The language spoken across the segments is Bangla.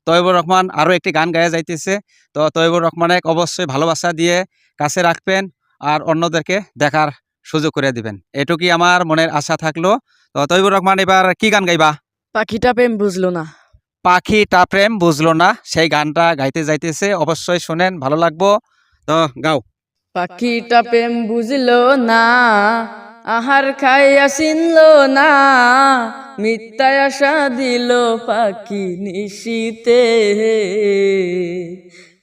তৈবুর রহমান আরও একটি গান গায়ে যাইতেছে। তো তৈবুর রহমানের অবশ্যই ভালোবাসা দিয়ে কাছে রাখবেন আর অন্যদেরকে দেখার সুযোগ করে দিবেন, এটুকুই আমার মনের আশা থাকলো। তো তৈবুর রহমান এবার কি গান গাইবা? পাখিটা প্রেম বুঝলো না। পাখিটা প্রেম বুঝলো না, সেই গানটা গাইতে যাইতেছে, অবশ্যই শুনেন, ভালো লাগবো। তো গাও। পাখিটা প্রেম বুঝলো না, আহার খাইয়া চিনলো না, মিথ্যায় আশা দিল পাখি নিশীতে।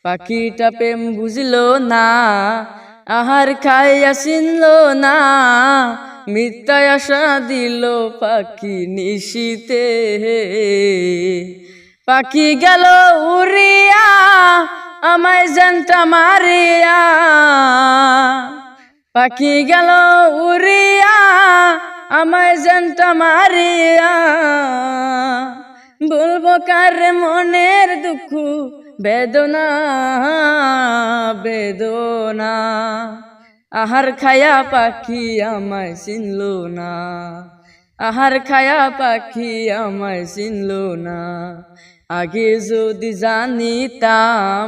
পাখিটা প্রেম বুঝলো না, আহার খাইয়া চিনলো না, মিথ্যায় আশা দিল পাখি নিশীতে। পাখি গেল উড়িয়া আমায় জানটা মারিয়া, পাখি গেল উড়িয়া আমায় জানটা মারিয়া, বলবো কার মনের দুঃখ বেদনা বেদনা। আহার খায়া পাখি আমায় চিনলো না, আহার খায়া পাখি আমায় চিনলো না। আগে যদি জানিতাম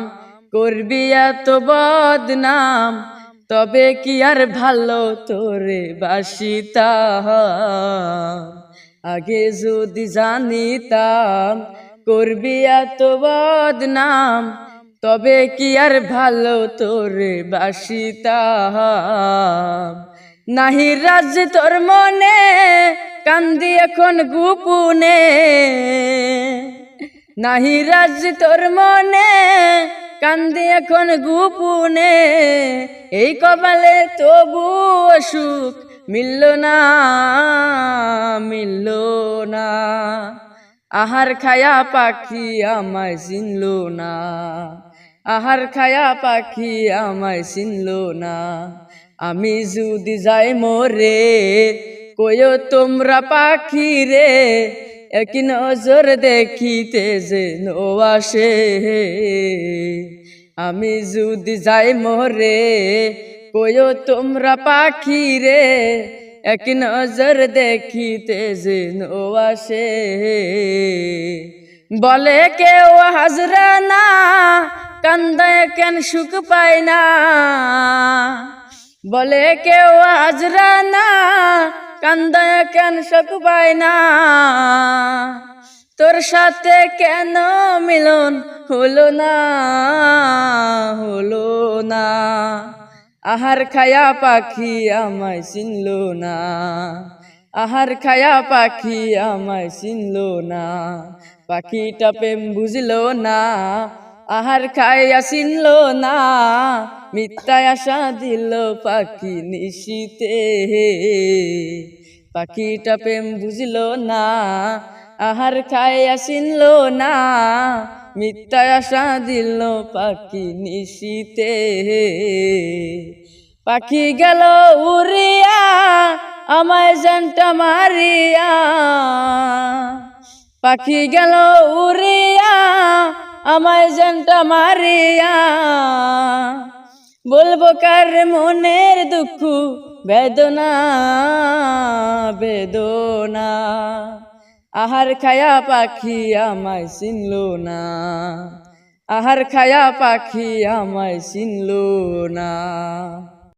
করবি এত বদনাম, তবে কি আর ভালো তোরে বাসিতাম। আগে যদি জানিতাম করবি এত বদনাম, তবে কি আর ভালো তোরে বাসিতাম। নাহি রাজ তোর মনে কান্দি এখন গোপনে, নাহি রাজ তোর মনে কান্দি এখন গোপনে। এই কপালে তবু সুখ মিলল না মিলল না। আহার খায়া পাখি আমায় চিনলো না, আহার খায়া পাখি আমায় চিনলো না। আমি যদি যাই মরে কইও তোমরা পাখি রে, এক নজর দেখিতে যেন আসে। আমি যদি যাই মরে কইও তোমরা পাখি রে, এক নজর দেখিতে যেন আসে। বলে কেউ হাজরা না কান্দায় কেন সুখ পায় না, বলে কেউ হাজরা না কান্দায় কেন সুখ পায় না। তোর সাথে কেন মিলন হলো না হলো না। আহার খায়া পাখি আমায় চিনলো না, আহার খায়া পাখি আমায় চিনলো না। পাখিটা প্রেম বুঝলো না, আহার খাইয়া চিনলো না, মিথ্যায় আশা দিল পাখি নিশীতে। পাখিটা প্রেম বুঝলো না, আহার খাইয়া চিনলো না, মিথ্যায় আশা দিল পাখি নিশীতে। পাখি গেল উড়িয়া আমায় জানটা মারিয়া, পাখি গেল উড়িয়া আমায় জানটা মারিয়া, বলবো কার মনের দুঃখ বেদনা বেদনা। আহার খায়া পাখি আমায় চিনলো না, আহার খায়া পাখি আমায় চিনলো না।